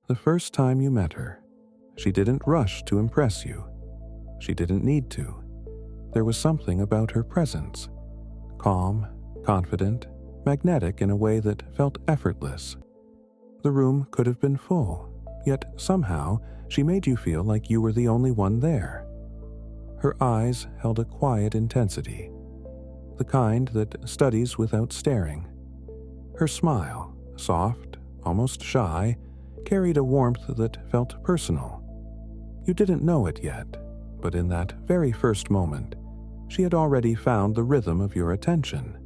The first time you met her, she didn't rush to impress you. She didn't need to. There was something about her presence, calm, confident, magnetic in a way that felt effortless. The room could have been full, yet somehow she made you feel like you were the only one there. Her eyes held a quiet intensity, the kind that studies without staring. Her smile, soft, almost shy, carried a warmth that felt personal. You didn't know it yet, but in that very first moment, she had already found the rhythm of your attention.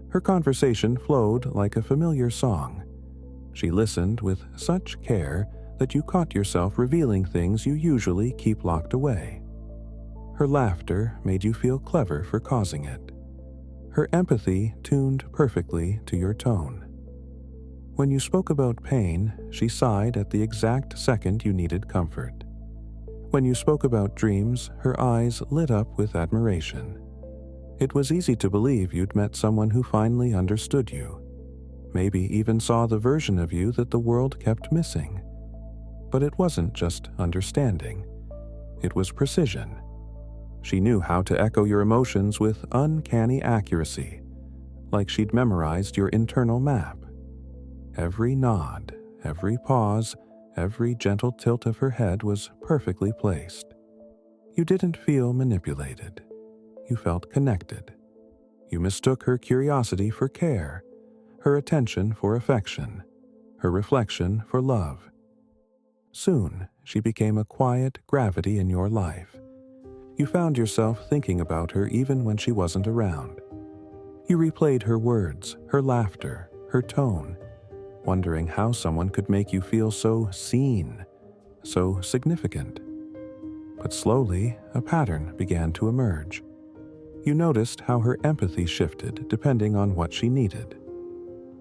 Her conversation flowed like a familiar song. She listened with such care that you caught yourself revealing things you usually keep locked away. Her laughter made you feel clever for causing it. Her empathy tuned perfectly to your tone. When you spoke about pain, she sighed at the exact second you needed comfort. When you spoke about dreams, her eyes lit up with admiration. It was easy to believe you'd met someone who finally understood you, maybe even saw the version of you that the world kept missing. But it wasn't just understanding. It was precision. She knew how to echo your emotions with uncanny accuracy, like she'd memorized your internal map. Every nod, every pause, every gentle tilt of her head was perfectly placed. You didn't feel manipulated. You felt connected. You mistook her curiosity for care, her attention for affection, her reflection for love. Soon, she became a quiet gravity in your life. You found yourself thinking about her even when she wasn't around. You replayed her words, her laughter, her tone, wondering how someone could make you feel so seen, so significant. But slowly, a pattern began to emerge. You noticed how her empathy shifted depending on what she needed,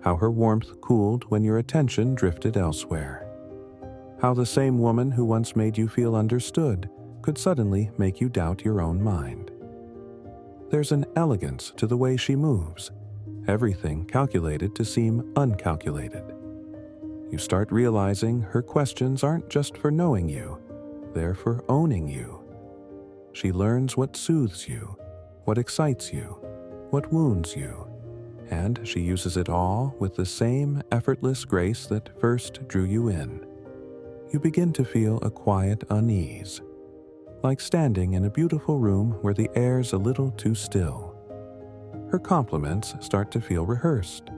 how her warmth cooled when your attention drifted elsewhere, how the same woman who once made you feel understood could suddenly make you doubt your own mind. There's an elegance to the way she moves, everything calculated to seem uncalculated. You start realizing her questions aren't just for knowing you, they're for owning you. She learns what soothes you, what excites you, what wounds you, and she uses it all with the same effortless grace that first drew you in. You begin to feel a quiet unease, like standing in a beautiful room where the air's a little too still. Her compliments start to feel rehearsed,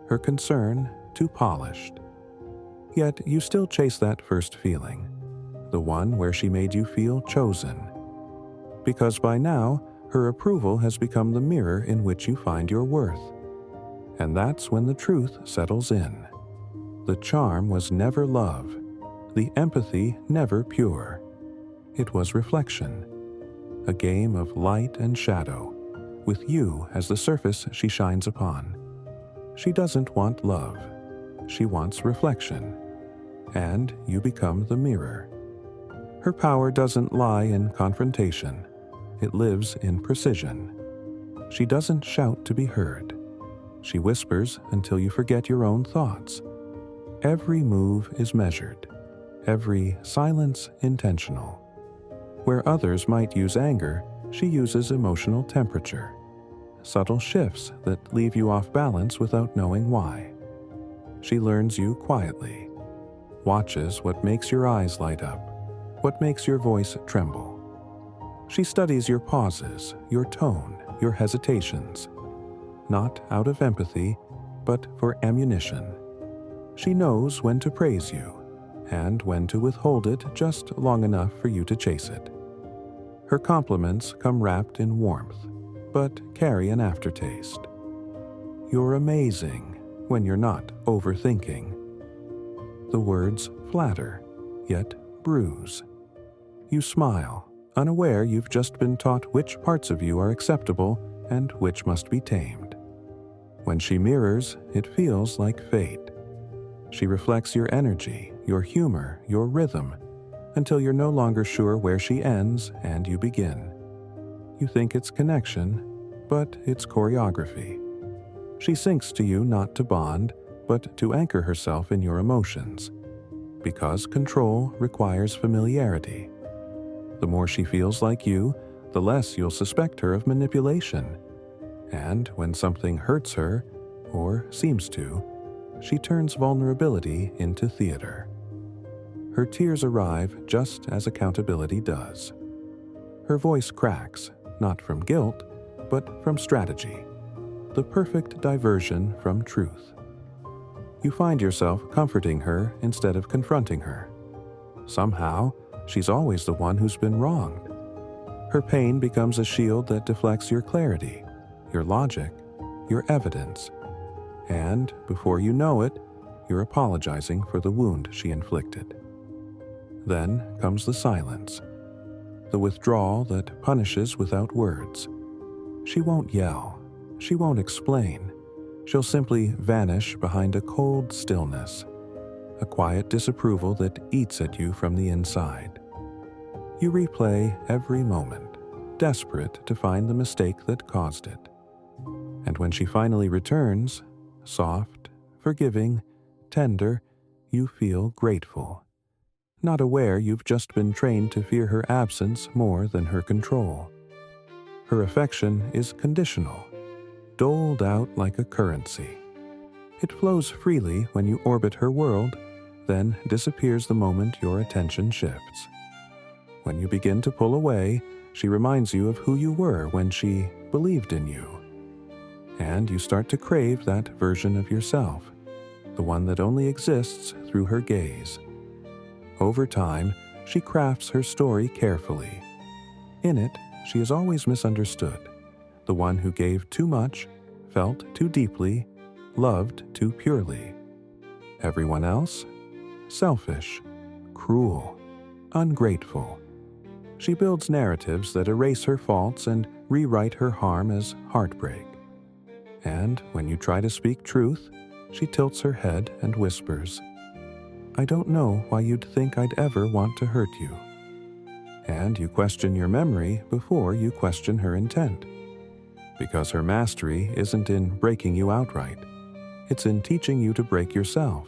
her concern too polished. Yet you still chase that first feeling, the one where she made you feel chosen. Because by now, her approval has become the mirror in which you find your worth. And that's when the truth settles in. The charm was never love, the empathy never pure. It was reflection, a game of light and shadow, with you as the surface she shines upon. She doesn't want love, she wants reflection, and you become the mirror. Her power doesn't lie in confrontation, it lives in precision. She doesn't shout to be heard. She whispers until you forget your own thoughts. Every move is measured, every silence intentional. Where others might use anger, she uses emotional temperature, subtle shifts that leave you off balance without knowing why. She learns you quietly, watches what makes your eyes light up, what makes your voice tremble. She studies your pauses, your tone, your hesitations, not out of empathy, but for ammunition. She knows when to praise you, and when to withhold it just long enough for you to chase it. Her compliments come wrapped in warmth, but carry an aftertaste. You're amazing when you're not overthinking. The words flatter, yet bruise. You smile, unaware you've just been taught which parts of you are acceptable and which must be tamed. When she mirrors, it feels like fate. She reflects your energy, your humor, your rhythm, until you're no longer sure where she ends and you begin. You think it's connection, but it's choreography. She sinks to you not to bond, but to anchor herself in your emotions. because control requires familiarity. The more she feels like you, the less you'll suspect her of manipulation. And when something hurts her, or seems to, she turns vulnerability into theater. Her tears arrive just as accountability does. Her voice cracks, not from guilt, but from strategy, the perfect diversion from truth. You find yourself comforting her instead of confronting her. Somehow, she's always the one who's been wronged. Her pain becomes a shield that deflects your clarity, your logic, your evidence. And before you know it, you're apologizing for the wound she inflicted. Then comes the silence, the withdrawal that punishes without words. She won't yell, she won't explain. She'll simply vanish behind a cold stillness, a quiet disapproval that eats at you from the inside. You replay every moment, desperate to find the mistake that caused it. And when she finally returns, soft, forgiving, tender, you feel grateful, not aware you've just been trained to fear her absence more than her control. Her affection is conditional, doled out like a currency. It flows freely when you orbit her world, then disappears the moment your attention shifts. When you begin to pull away, she reminds you of who you were when she believed in you. And you start to crave that version of yourself, the one that only exists through her gaze. Over time, she crafts her story carefully. In it, she is always misunderstood, the one who gave too much, felt too deeply, loved too purely. Everyone else? Selfish, cruel, ungrateful. She builds narratives that erase her faults and rewrite her harm as heartbreak. And when you try to speak truth, she tilts her head and whispers, "I don't know why you'd think I'd ever want to hurt you." And you question your memory before you question her intent. Because her mastery isn't in breaking you outright. It's in teaching you to break yourself,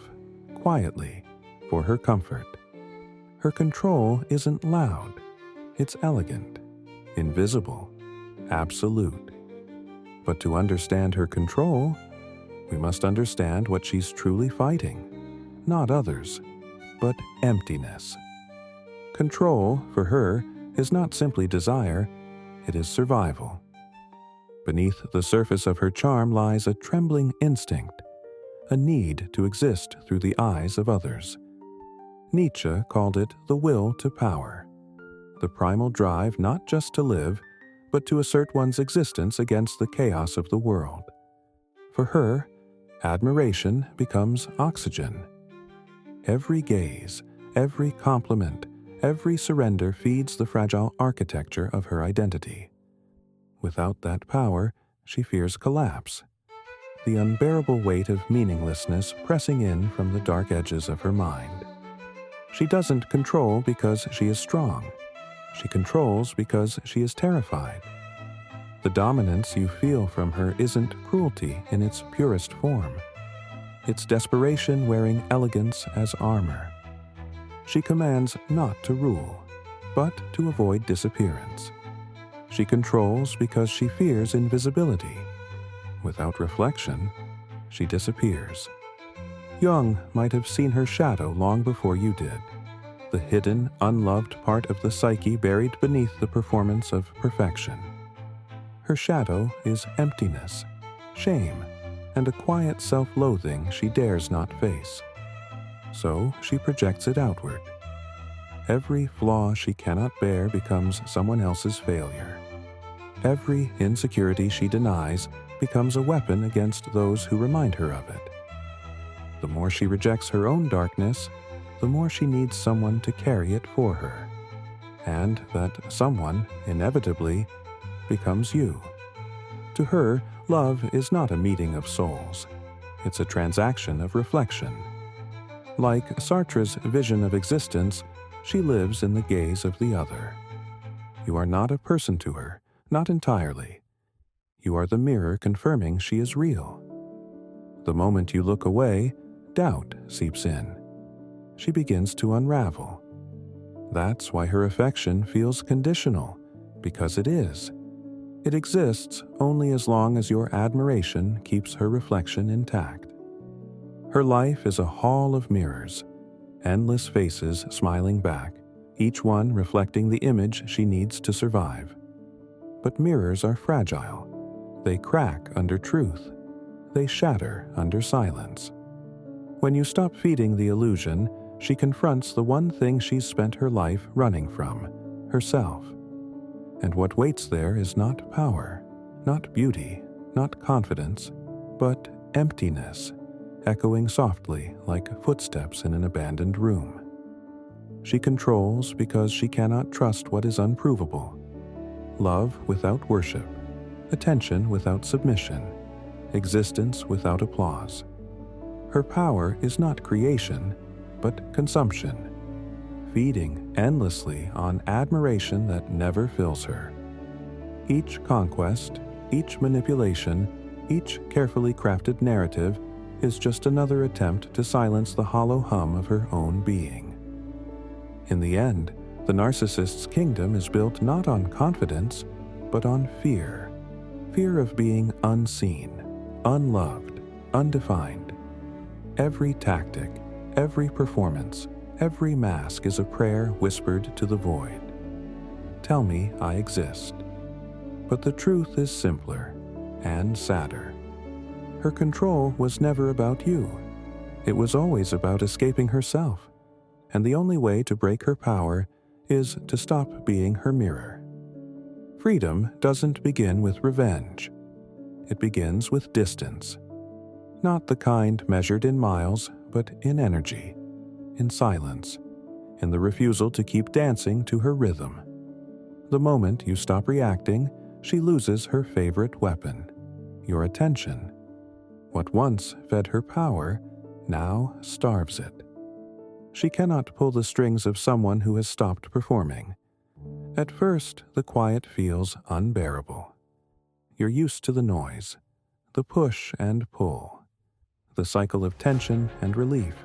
quietly, for her comfort. Her control isn't loud. It's elegant, invisible, absolute. But to understand her control, we must understand what she's truly fighting. Not others, but emptiness. Control, for her, is not simply desire, it is survival. Beneath the surface of her charm lies a trembling instinct, a need to exist through the eyes of others. Nietzsche called it the will to power, the primal drive not just to live, but to assert one's existence against the chaos of the world. For her, admiration becomes oxygen. Every gaze, every compliment, every surrender feeds the fragile architecture of her identity. Without that power, she fears collapse, the unbearable weight of meaninglessness pressing in from the dark edges of her mind. She doesn't control because she is strong. She controls because she is terrified. The dominance you feel from her isn't cruelty in its purest form. It's desperation wearing elegance as armor. She commands not to rule, but to avoid disappearance. She controls because she fears invisibility. Without reflection, she disappears. Jung might have seen her shadow long before you did, the hidden, unloved part of the psyche buried beneath the performance of perfection. Her shadow is emptiness, shame, and a quiet self-loathing she dares not face. So she projects it outward. Every flaw she cannot bear becomes someone else's failure. Every insecurity she denies becomes a weapon against those who remind her of it. The more she rejects her own darkness, the more she needs someone to carry it for her. And that someone, inevitably, becomes you. To her, love is not a meeting of souls. It's a transaction of reflection. Like Sartre's vision of existence, she lives in the gaze of the other. You are not a person to her, not entirely. You are the mirror confirming she is real. The moment you look away, doubt seeps in. she begins to unravel. That's why her affection feels conditional, because it is. It exists only as long as your admiration keeps her reflection intact. Her life is a hall of mirrors, endless faces smiling back, each one reflecting the image she needs to survive. But mirrors are fragile. They crack under truth. They shatter under silence. When you stop feeding the illusion, she confronts the one thing she's spent her life running from, herself. And what waits there is not power, not beauty, not confidence, but emptiness, echoing softly like footsteps in an abandoned room. She controls because she cannot trust what is unprovable. Love without worship, attention without submission, existence without applause. Her power is not creation, but consumption, feeding endlessly on admiration that never fills her. Each conquest, each manipulation, each carefully crafted narrative is just another attempt to silence the hollow hum of her own being. In the end, the narcissist's kingdom is built not on confidence, but on fear. Fear of being unseen, unloved, undefined. Every tactic, every performance, every mask is a prayer whispered to the void. Tell me I exist. But the truth is simpler and sadder. Her control was never about you. It was always about escaping herself. And the only way to break her power is to stop being her mirror. Freedom doesn't begin with revenge. It begins with distance. Not the kind measured in miles, but in energy, in silence, in the refusal to keep dancing to her rhythm. The moment you stop reacting, she loses her favorite weapon, your attention. What once fed her power now starves it. She cannot pull the strings of someone who has stopped performing. At first, the quiet feels unbearable. You're used to the noise, the push and pull, the cycle of tension and relief.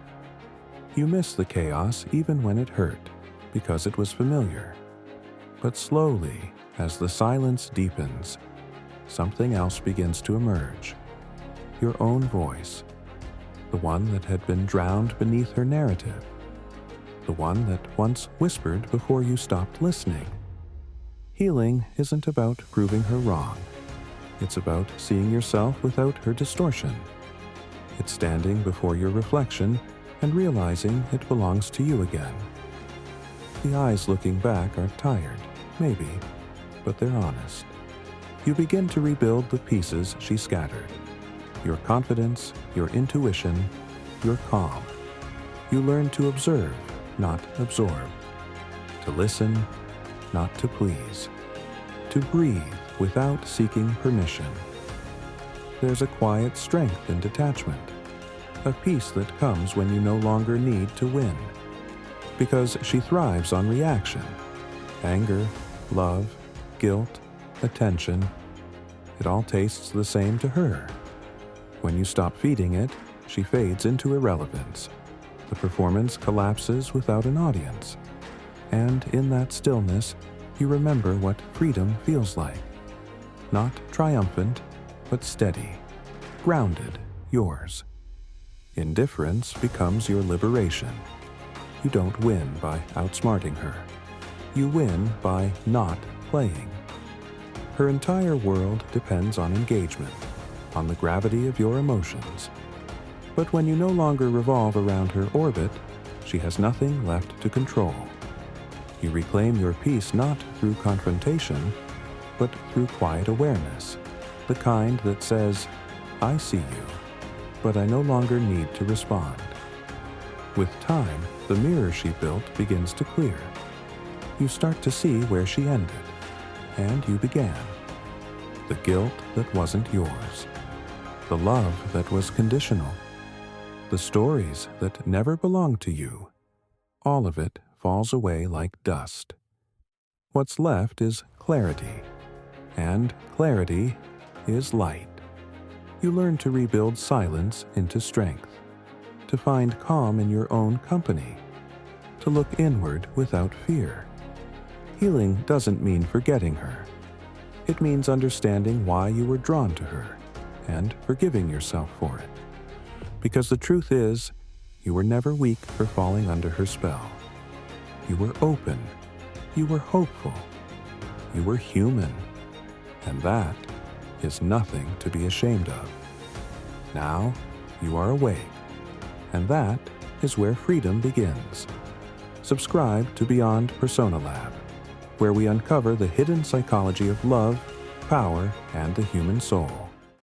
You miss the chaos even when it hurt, because it was familiar. But slowly, as the silence deepens, something else begins to emerge. Your own voice, the one that had been drowned beneath her narrative, the one that once whispered before you stopped listening. Healing isn't about proving her wrong. It's about seeing yourself without her distortion. It's standing before your reflection and realizing it belongs to you again. The eyes looking back are tired, maybe, but they're honest. You begin to rebuild the pieces she scattered. Your confidence, your intuition, your calm. You learn to observe, not absorb. To listen, not to please. To breathe without seeking permission. There's a quiet strength in detachment, a peace that comes when you no longer need to win. Because she thrives on reaction. Anger, love, guilt, attention. It all tastes the same to her. When you stop feeding it, she fades into irrelevance. The performance collapses without an audience. And in that stillness, you remember what freedom feels like. Not triumphant, but steady, grounded, yours. Indifference becomes your liberation. You don't win by outsmarting her. You win by not playing. Her entire world depends on engagement, on the gravity of your emotions. But when you no longer revolve around her orbit, she has nothing left to control. You reclaim your peace not through confrontation, but through quiet awareness, the kind that says, I see you, but I no longer need to respond. With time, the mirror she built begins to clear. You start to see where she ended, and you began. The guilt that wasn't yours, the love that was conditional, the stories that never belonged to you, all of it falls away like dust. What's left is clarity, and clarity is light. You learn to rebuild silence into strength, to find calm in your own company, to look inward without fear. Healing doesn't mean forgetting her. It means understanding why you were drawn to her and forgiving yourself for it. Because the truth is, you were never weak for falling under her spell. You were open. You were hopeful. You were human. And that is nothing to be ashamed of. Now you are awake. And that is where freedom begins. Subscribe to Beyond Persona Lab, where we uncover the hidden psychology of love, power, and the human soul.